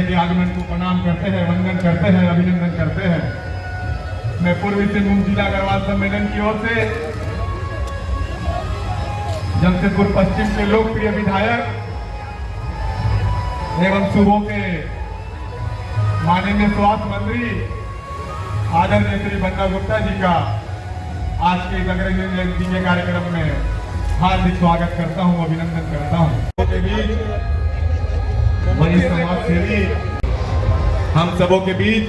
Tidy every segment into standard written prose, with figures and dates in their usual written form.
के आगमन को प्रणाम करते हैं, वंदन करते हैं, अभिनंदन करते हैं। मैं पूर्वी सिंहभूम जिला गढ़वाल सम्मेलन की ओर से जमशेदपुर पश्चिम के लोकप्रिय विधायक एवं सूबों के माननीय स्वास्थ्य मंत्री आदरणीय श्री बन्ना गुप्ता जी का आज के इस अग्रणी जयंती के कार्यक्रम में हार्दिक स्वागत करता हूं, अभिनंदन करता हूं। के बीच वही समाज सेवी हम सबों के बीच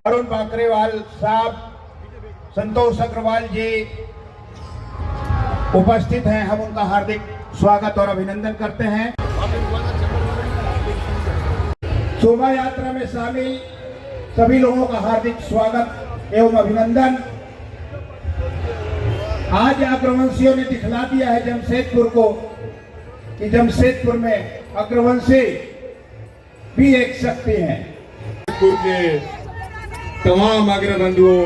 अरुण बाकरेवाल साहब, संतोष अग्रवाल जी उपस्थित हैं। हम उनका हार्दिक स्वागत और अभिनंदन करते हैं। शोभा यात्रा में शामिल सभी लोगों का हार्दिक स्वागत एवं अभिनंदन। आज अग्रवंशियों ने दिखला दिया है जमशेदपुर को कि जमशेदपुर में अग्रवंशी भी एक शक्ति है। के तमाम अग्रबंधुओं,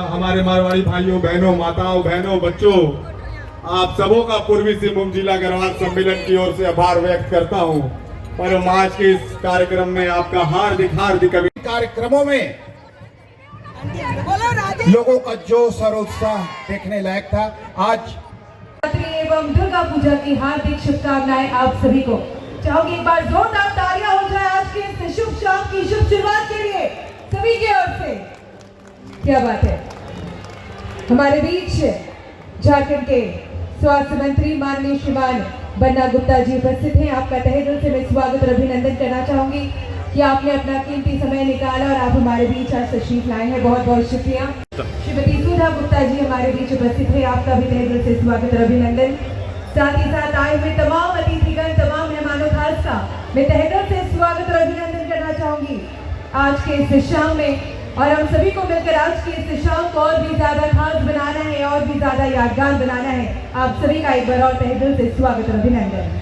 हमारे मारवाड़ी भाइयों बहनों, माताओं बहनों, बच्चों, आप सबों का पूर्वी सिंहभूम जिला गढ़वाल सम्मेलन की ओर से आभार व्यक्त करता हूं। पर आज के इस कार्यक्रम में आपका हार्दिक कार्यक्रमों में लोगों का जोश और उत्साह देखने लायक था। आज एवं दुर्गा पूजा की हार्दिक शुभकामनाएं आप सभी को। चाहूंगी एक बार जोरदार तालियां हो जाए आज के इस शुभ शाम की शुभ शुरुआत के लिए सभी की ओर से। क्या बात है। हमारे बीच झारखंड के स्वास्थ्य मंत्री माननीय श्रीमान बन्ना गुप्ता जी उपस्थित हैं। आपका तहे दिल से मैं स्वागत और अभिनंदन करना चाहूंगी कि आपने अपना कीमती समय निकाला और आप हमारे बीच आज तशरीफ लाए हैं। बहुत बहुत शुक्रिया। श्रीमती सुधा गुप्ता जी हमारे बीच उपस्थित है। आपका भी तहे दिल से स्वागत और अभिनंदन। साथ ही साथ आए हुए तमाम अतिथिगण, तमाम मेहमानों खास का मैं तहे दिल से स्वागत और अभिनंदन करना चाहूंगी आज के इस शाम में। और हम सभी को मिलकर आज की इस शाम को और भी ज्यादा खास बनाना है और भी ज्यादा यादगार बनाना है। आप सभी का एक बार और तहे दिल से स्वागत और अभिनंदन।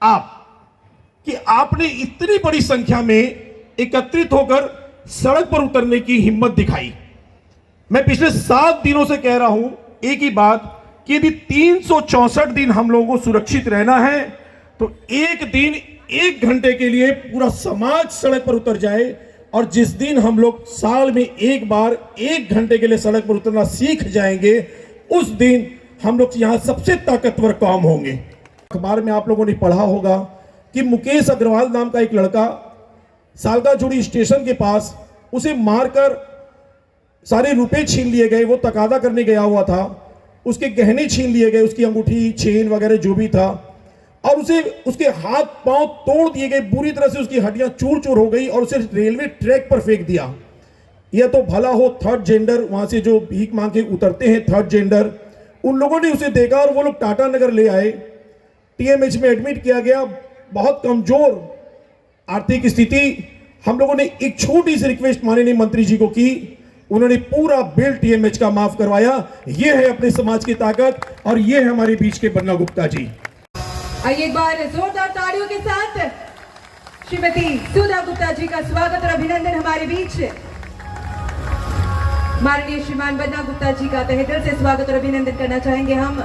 आप कि आपने इतनी बड़ी संख्या में एकत्रित होकर सड़क पर उतरने की हिम्मत दिखाई। मैं पिछले 7 दिनों से कह रहा हूं एक ही बात कि यदि 364 दिन हम लोगों को सुरक्षित रहना है तो एक दिन 1 घंटे के लिए पूरा समाज सड़क पर उतर जाए। और जिस दिन हम लोग साल में एक बार 1 घंटे के लिए सड़क पर उतरना सीख जाएंगे, उस दिन हम लोग यहां सबसे ताकतवर कौम होंगे। अखबार में आप लोगों ने पढ़ा होगा कि मुकेश अग्रवाल नाम का एक लड़का सालगाजुड़ी स्टेशन के पास उसे मारकर सारे रुपए छीन लिए गए। वो तकादा करने गया हुआ था, उसके गहने छीन लिए गए, उसकी अंगूठी, चेन वगैरह जो भी था, और उसे उसके हाथ पांव तोड़ दिए गए, बुरी तरह से उसकी हड्डियां चूर चूर हो गई और उसे रेलवे ट्रैक पर फेंक दिया। यह तो भला हो थर्ड जेंडर, वहां से जो भीख मांग के उतरते हैं थर्ड जेंडर, उन लोगों ने उसे देखा और वो लोग टाटा नगर ले आए। टीएमएच में एडमिट किया गया। बहुत कमजोर आर्थिक स्थिति। हम लोगों ने एक छोटी सी रिक्वेस्ट माननीय मंत्री जी को की, उन्होंने पूरा बिल टीएमएच का माफ करवाया। यह है अपने समाज की ताकत और यह है हमारे बीच के बन्ना गुप्ता जी। आइए एक बार जोरदार तालियों के साथ श्रीमती सुधा गुप्ता जी का स्वागत और अभिनंदन हमारे बीच। माननीय श्रीमान बन्ना गुप्ता जी का तहे दिल से स्वागत और अभिनंदन करना चाहेंगे हम।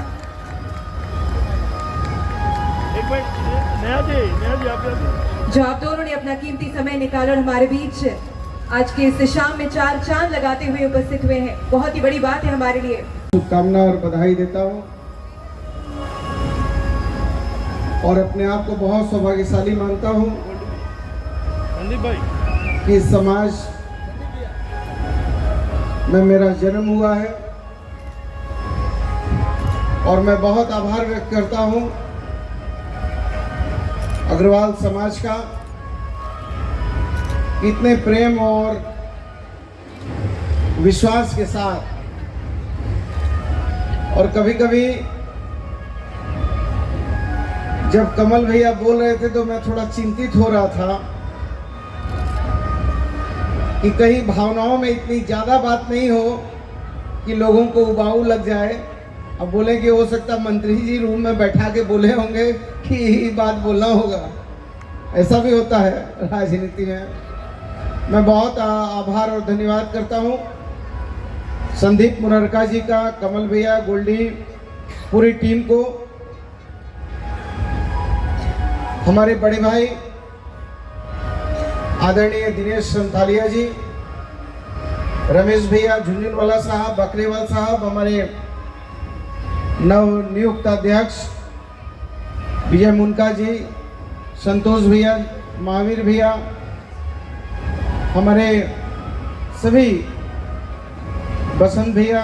जो आप दोनों ने अपना कीमती समय निकाला और हमारे बीच आज के इस शाम में 4 चांद लगाते हुए उपस्थित हुए हैं, बहुत ही बड़ी बात है हमारे लिए। शुभकामना और बधाई देता हूं और अपने आप को बहुत सौभाग्यशाली मानता हूं कि इस समाज में मेरा जन्म हुआ है। और मैं बहुत आभार व्यक्त करता हूं अग्रवाल समाज का, इतने प्रेम और विश्वास के साथ। और कभी कभी जब कमल भैया बोल रहे थे तो मैं थोड़ा चिंतित हो रहा था कि कहीं भावनाओं में इतनी ज़्यादा बात नहीं हो कि लोगों को उबाऊ लग जाए। अब बोले कि हो सकता मंत्री जी रूम में बैठा के बोले होंगे कि यही बात बोलना होगा, ऐसा भी होता है राजनीति में। मैं बहुत आभार और धन्यवाद करता हूँ संदीप मुनरका जी का, कमल भैया, गोल्डी, पूरी टीम को, हमारे बड़े भाई आदरणीय दिनेश संथालिया जी, रमेश भैया, झुंझुनवाला साहब, बकरेवाल साहब, हमारे नव नियुक्त अध्यक्ष विजय मुनका जी, संतोष भैया, महावीर भैया, हमारे सभी बसंत भैया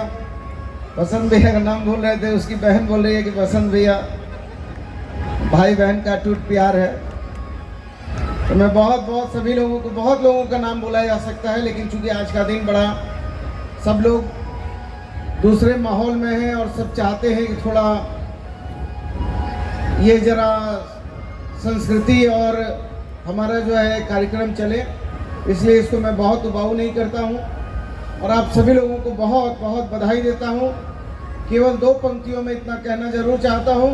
का नाम बोल रहे थे, उसकी बहन बोल रही है कि बसंत भैया, भाई बहन का टूट प्यार है। तो मैं बहुत सभी लोगों को, बहुत लोगों का नाम बोला जा सकता है, लेकिन चूंकि आज का दिन बड़ा, सब लोग दूसरे माहौल में हैं और सब चाहते हैं कि थोड़ा ये जरा संस्कृति और हमारा जो है कार्यक्रम चले, इसलिए इसको मैं बहुत उबाऊ नहीं करता हूँ और आप सभी लोगों को बहुत बधाई देता हूँ। केवल 2 पंक्तियों में इतना कहना जरूर चाहता हूँ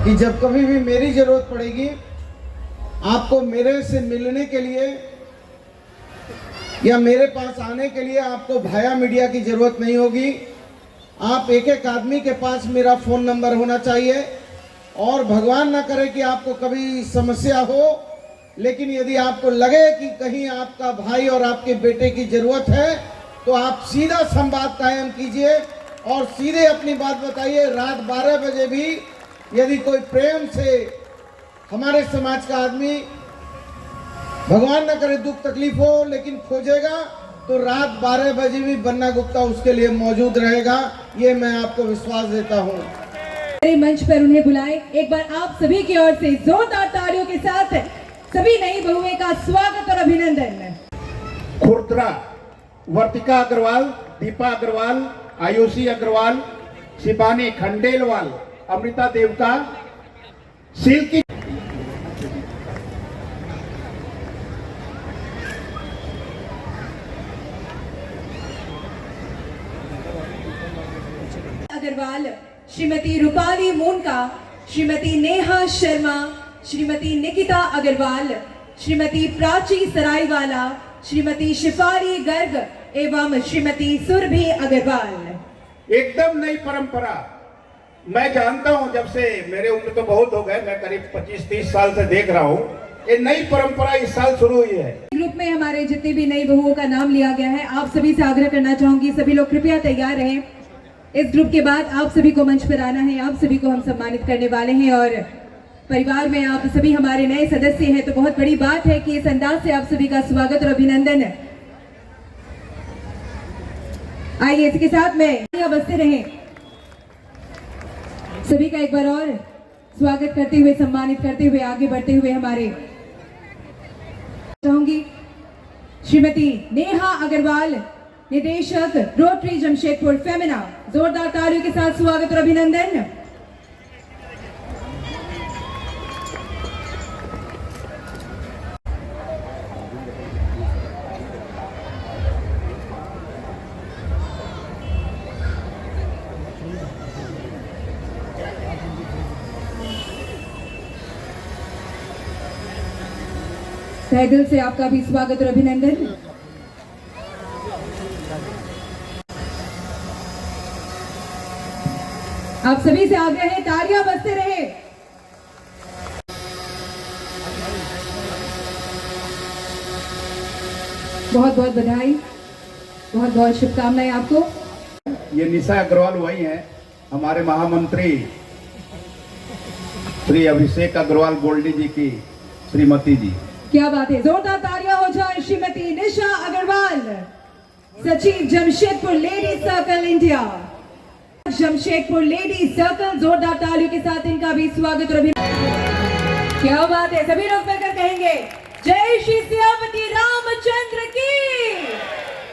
कि जब कभी भी मेरी ज़रूरत पड़ेगी, आपको मेरे से मिलने के लिए या मेरे पास आने के लिए आपको भाया मीडिया की ज़रूरत नहीं होगी। आप एक आदमी के पास मेरा फ़ोन नंबर होना चाहिए और भगवान ना करे कि आपको कभी समस्या हो, लेकिन यदि आपको लगे कि कहीं आपका भाई और आपके बेटे की ज़रूरत है तो आप सीधा संवाद कायम कीजिए और सीधे अपनी बात बताइए। रात 12 बजे भी यदि कोई प्रेम से हमारे समाज का आदमी, भगवान न करे दुख तकलीफ हो, लेकिन खोजेगा तो रात 12 बजे भी बन्ना गुप्ता उसके लिए मौजूद रहेगा, ये मैं आपको विश्वास देता हूँ। मंच पर उन्हें बुलाए, एक बार आप सभी की ओर से जोरदार तालियों के साथ सभी नई बहुएं का स्वागत और अभिनंदन। खुर्दरा वर्तिका अग्रवाल, दीपा अग्रवाल, आयुषी अग्रवाल, शिबानी खंडेलवाल, अमृता देवका, सिल्की अग्रवाल, श्रीमती रूपाली मोनका, श्रीमती नेहा शर्मा, श्रीमती निकिता अग्रवाल, श्रीमती प्राची सरायवाला, श्रीमती शिफारी गर्ग एवं श्रीमती सुरभि अग्रवाल। एकदम नई परंपरा। मैं जानता हूं, जब से मेरे उम्र तो बहुत हो गए, मैं करीब 25-30 साल से देख रहा हूं, ये नई परंपरा इस साल शुरू हुई है। ग्रुप में हमारे जितने भी नई बहुओं का नाम लिया गया है, आप सभी से आग्रह करना चाहूंगी, सभी लोग कृपया तैयार रहें। इस ग्रुप के बाद आप सभी को मंच पर आना है, आप सभी को हम सम्मानित करने वाले हैं और परिवार में आप सभी हमारे नए सदस्य हैं, तो बहुत बड़ी बात है कि इस अंदाज से आप सभी का स्वागत और अभिनंदन। आइए इसके साथ में बसते रहें, सभी का एक बार और स्वागत करते हुए, सम्मानित करते हुए, आगे बढ़ते हुए हमारे चाहूंगी श्रीमती नेहा अग्रवाल, निदेशक रोटरी जमशेदपुर फेमिना, जोरदार तालियों के साथ स्वागत और अभिनंदन। तहे दिल से आपका भी स्वागत और अभिनंदन। आप सभी से आग्रह है, तालियां बजते रहे। बहुत बहुत बधाई, बहुत बहुत शुभकामनाएं आपको। ये निशा अग्रवाल वही हैं, हमारे महामंत्री श्री अभिषेक अग्रवाल गोल्डी जी की श्रीमती जी। क्या बात है, जोरदार तालियां हो जाए। श्रीमती निशा अग्रवाल, सचिव Jamshedpur lady circle India, Jamshedpur lady circle, जोरदार तालियों के साथ इनका भी स्वागत और अभिनंदन। क्या बात है, सभी लोग मिलकर कहेंगे जय श्री सियापति रामचंद्र की,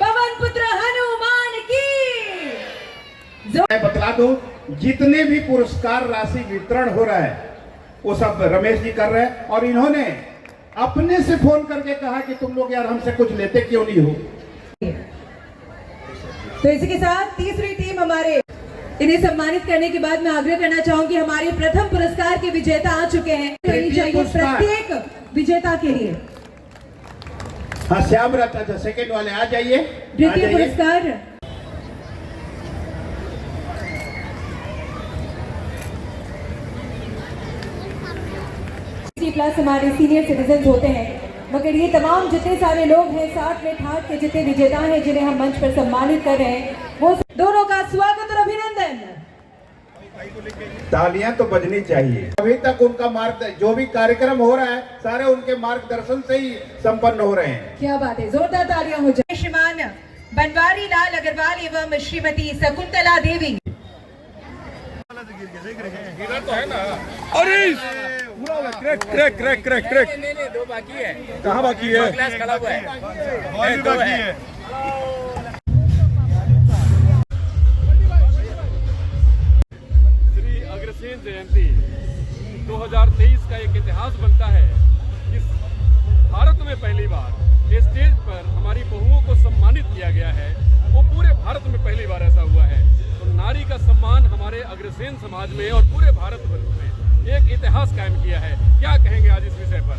पवन पुत्र हनुमान की। मैं बतला दूं, जितने भी पुरस्कार राशि वितरण हो रहा है वो सब रमेश जी कर रहे हैं और इन्होंने अपने से फोन करके कहा कि तुम लोग यार हमसे कुछ लेते क्यों नहीं हो। तो इसी के साथ तीसरी टीम हमारे, इन्हें सम्मानित करने के बाद मैं आग्रह करना चाहूंगी, हमारे प्रथम पुरस्कार के विजेता आ चुके हैं, चाहिए प्रत्येक विजेता के लिए। हाँ, श्याम रत्न सेकंड वाले आ जाइए। द्वितीय पुरस्कार 60+ हमारे सीनियर सिटीजन होते हैं, मगर ये तमाम जितने सारे लोग हैं 60 में ठाट के जितने विजेता हैं जिन्हें हम मंच पर सम्मानित कर रहे हैं, वो दोनों का स्वागत और अभिनंदन। तालियां तो बजनी चाहिए। अभी तक उनका मार्ग जो भी कार्यक्रम हो रहा है सारे उनके मार्गदर्शन से ही संपन्न हो रहे हैं। क्या बात है, जोरदार तालियां हो जाए। श्रीमान बनवारी लाल अग्रवाल एवं श्रीमती शकुंतला देवी। अरे crack crack crack crack crack दो बाकी है। कहाँ बाकी है? क्लास खड़ा हुआ है। और भी बाकी है। श्री अग्रसेन जयंती 2023 का एक इतिहास बनता है। इस भारत में पहली बार स्टेज पर हमारी बहुओं को सम्मानित किया गया है, वो पूरे भारत में पहली बार ऐसा हुआ है। तो नारी का सम्मान हमारे अग्रसेन समाज में और पूरे भारतवर्ष में एक इतिहास कायम किया है। क्या कहेंगे आज इस विषय पर?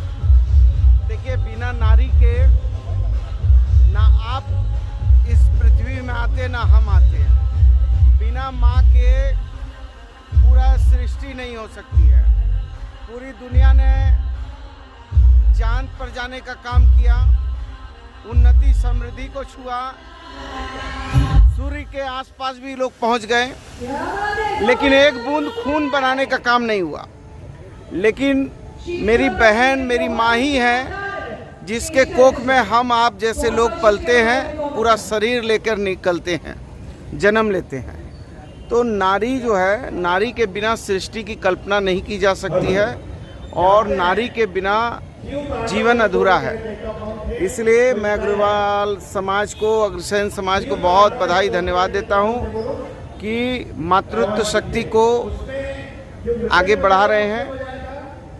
देखिए, बिना नारी के ना आप इस पृथ्वी में आते ना हम आते हैं। बिना माँ के पूरा सृष्टि नहीं हो सकती है। पूरी दुनिया ने चांद पर जाने का काम किया, उन्नति समृद्धि को छुआ, सूर्य के आसपास भी लोग पहुंच गए, लेकिन एक बूंद खून बनाने का काम नहीं हुआ। लेकिन मेरी बहन मेरी माँ ही है जिसके कोख में हम आप जैसे लोग पलते हैं, पूरा शरीर लेकर निकलते हैं, जन्म लेते हैं। तो नारी जो है, नारी के बिना सृष्टि की कल्पना नहीं की जा सकती है और नारी के बिना जीवन अधूरा है। इसलिए मैं अग्रवाल समाज को, अग्रसेन समाज को बहुत बधाई धन्यवाद देता हूँ कि मातृत्व शक्ति को आगे बढ़ा रहे हैं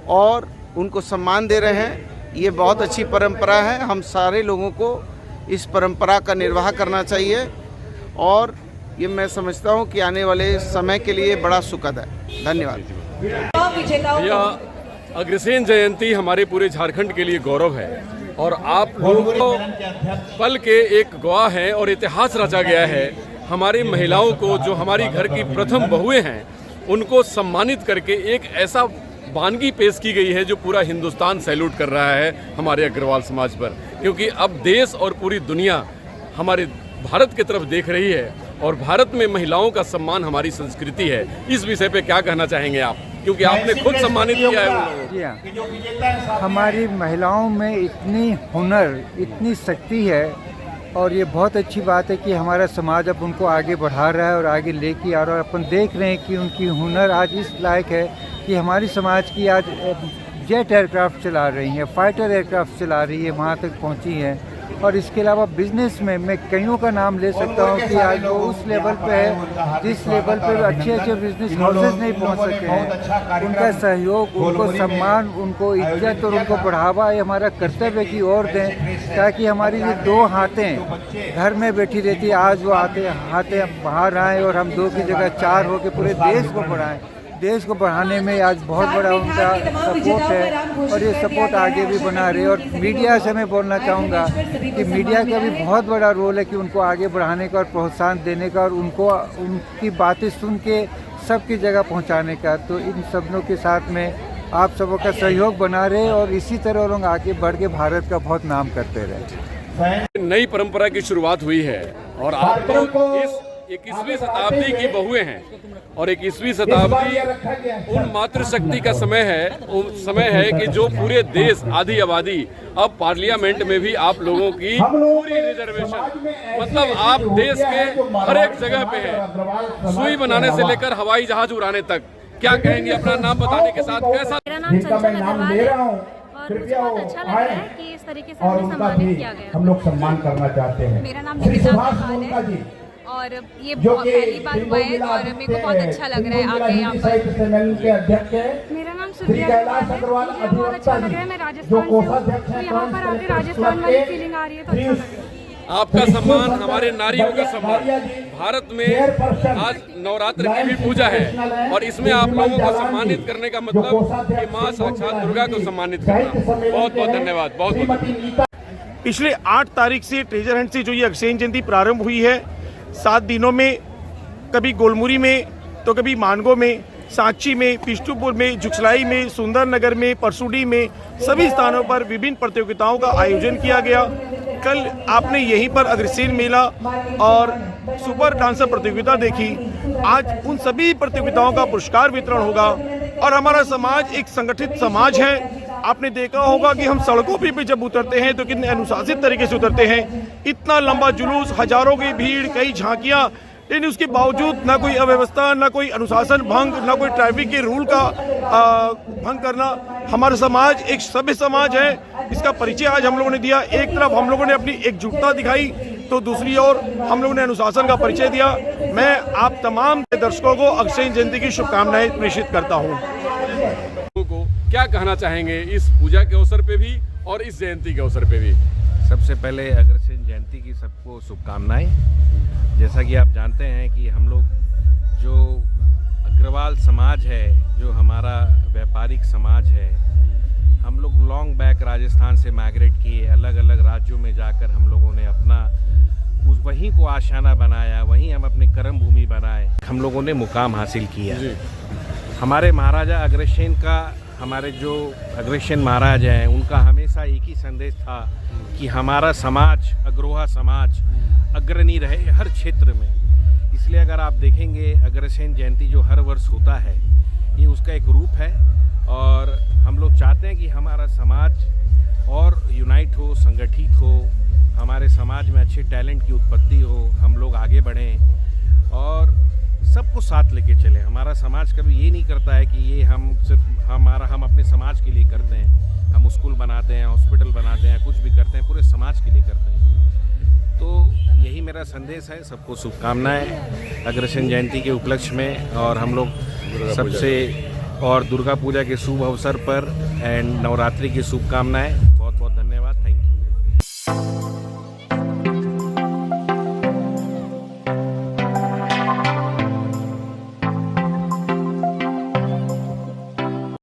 और उनको सम्मान दे रहे हैं। ये बहुत अच्छी परंपरा है। हम सारे लोगों को इस परंपरा का निर्वाह करना चाहिए और ये मैं समझता हूँ कि आने वाले समय के लिए बड़ा सुखद है। धन्यवाद। यह अग्रसेन जयंती हमारे पूरे झारखंड के लिए गौरव है और आप लोगों पल के एक गवाह हैं और इतिहास रचा गया है। हमारी महिलाओं को, जो हमारी घर की प्रथम बहुएं हैं, उनको सम्मानित करके एक ऐसा वानगी पेश की गई है जो पूरा हिंदुस्तान सैल्यूट कर रहा है हमारे अग्रवाल समाज पर, क्योंकि अब देश और पूरी दुनिया हमारे भारत की तरफ देख रही है और भारत में महिलाओं का सम्मान हमारी संस्कृति है। इस विषय पे क्या कहना चाहेंगे आप, क्योंकि आपने खुद सम्मानित किया है उन लोगों को। जी हाँ, हमारी महिलाओं में इतनी हुनर, इतनी शक्ति है और ये बहुत अच्छी बात है कि हमारा समाज अब उनको आगे बढ़ा रहा है और आगे लेके आ रहा है। अपन देख रहे हैं कि उनकी हुनर आज इस लायक है कि हमारी समाज की आज जेट एयरक्राफ्ट चला रही हैं, फाइटर एयरक्राफ्ट चला रही है, वहाँ तक पहुँची हैं। और इसके अलावा बिजनेस में मैं कईयों का नाम ले सकता हूँ कि आज वो उस लेवल पे है जिस लेवल पे अच्छे अच्छे बिजनेस हाउसेस नहीं पहुँच सके हैं। उनका सहयोग, उनको सम्मान, उनको इज्जत और उनको बढ़ावा ये हमारा कर्तव्य की ओर दें, ताकि हमारी ये दो हाथें घर में बैठी रहती, आज वो हाथें बाहर आएँ और हम दो की जगह चार होकर पूरे देश को बढ़ाएँ। देश को बढ़ाने में आज बहुत बड़ा उनका सपोर्ट है और ये सपोर्ट आगे भी बना रहे। और मीडिया से मैं बोलना चाहूँगा कि मीडिया का भी बहुत बड़ा रोल है कि उनको आगे बढ़ाने का और प्रोत्साहन देने का और उनको उनकी बातें सुन के सबकी जगह पहुँचाने का। तो इन सबों के साथ में आप सबों का सहयोग बना रहे और इसी तरह लोग आगे बढ़ के भारत का बहुत नाम करते रहे। नई परंपरा की शुरुआत हुई है और आप लोग इस 21वीं शताब्दी की बहुएं हैं और 21वीं शताब्दी उन मातृशक्ति का समय है कि जो पूरे देश, आधी आबादी, अब पार्लियामेंट में भी आप लोगों की पूरी रिजर्वेशन, मतलब आप देश के हर एक जगह पे है, सुई बनाने से लेकर हवाई जहाज उड़ाने तक। क्या कहेंगे अपना नाम बताने के साथ? कैसा? मेरा नाम चंचल अग्रवाल है और मुझे बहुत अच्छा लग रहा है कि इस तरीके से हमें सम्मानित किया गया। हम लोग सम्मान करना चाहते हैं। मेरा नाम निकिता अग्रवाल है और ये पहली बार हुआ है और मेरे को बहुत अच्छा लग रहा है आके यहाँ पर। मेरा नाम सुप्रिया अग्रवाल है, मुझे बहुत अच्छा लग रहा है। मैं राजस्थान से हूँ, तो यहाँ पर आके राजस्थान वाली फीलिंग आ रही है, तो अच्छा लग रहा है। आपका सम्मान, हमारे नारियों का सम्मान। भारत में आज नवरात्र की भी पूजा है और इसमें आप लोगों को सम्मानित करने का मतलब कि माँ साक्षात दुर्गा को सम्मानित करना। बहुत बहुत धन्यवाद। बहुत बहुत पिछले 8 तारीख से ट्रेजर हंट से जो ये अग्रसेन जयंती प्रारंभ हुई है, 7 दिनों में कभी गोलमुरी में तो कभी मानगो में सांची में, बिष्टुपुर में, जुगसलाई में, सुंदरनगर में, परसुडी में, सभी स्थानों पर विभिन्न प्रतियोगिताओं का आयोजन किया गया। कल आपने यहीं पर अग्रसेन मेला और सुपर डांसर प्रतियोगिता देखी। आज उन सभी प्रतियोगिताओं का पुरस्कार वितरण होगा और हमारा समाज एक संगठित समाज है। आपने देखा होगा कि हम सड़कों पे भी जब उतरते हैं तो कितने अनुशासित तरीके से उतरते हैं। इतना लंबा जुलूस, हजारों की भीड़, कई झांकियां, लेकिन उसके बावजूद ना कोई अव्यवस्था, ना कोई अनुशासन भंग, ना कोई ट्रैफिक के रूल का भंग करना। हमारा समाज एक सभ्य समाज है, इसका परिचय आज हम लोगों ने दिया। एक तरफ हम लोगों ने अपनी एकजुटता दिखाई तो दूसरी ओर हम लोगों ने अनुशासन का परिचय दिया। मैं आप तमाम दर्शकों को अग्रसेन जयंती की शुभकामनाएं प्रेषित करता हूँ। को क्या कहना चाहेंगे इस पूजा के अवसर पे भी और इस जयंती के अवसर पे भी? सबसे पहले अग्रसेन जयंती की सबको शुभकामनाएं। जैसा कि आप जानते हैं कि हम लोग जो अग्रवाल समाज है, जो हमारा व्यापारिक समाज है, हम लोग लॉन्ग बैक राजस्थान से माइग्रेट किए, अलग अलग राज्यों में जाकर हम लोगों ने अपना उस वहीं को आशियाना बनाया, वहीं हम अपनी कर्म भूमि बनाए, हम लोगों ने मुकाम हासिल किया। हमारे महाराजा अग्रसेन का, हमारे जो अग्रसेन महाराज हैं, उनका हमेशा एक ही संदेश था कि हमारा समाज, अग्रोहा समाज अग्रणी रहे हर क्षेत्र में। इसलिए अगर आप देखेंगे अग्रसेन जयंती जो हर वर्ष होता है, ये उसका एक रूप है और हम लोग चाहते हैं कि हमारा समाज और यूनाइट हो, संगठित हो, हमारे समाज में अच्छे टैलेंट की उत्पत्ति हो, हम लोग आगे बढ़ें और सबको साथ लेके चलें। हमारा समाज कभी ये नहीं करता है कि ये हम सिर्फ हम अपने समाज के लिए करते हैं। हम स्कूल बनाते हैं, हॉस्पिटल बनाते हैं, कुछ भी करते हैं, पूरे समाज के लिए करते हैं। तो यही मेरा संदेश है। सबको शुभकामनाएं अग्रसेन जयंती के उपलक्ष्य में और हम लोग सबसे और दुर्गा पूजा के शुभ अवसर पर एंड नवरात्रि की शुभकामनाएं।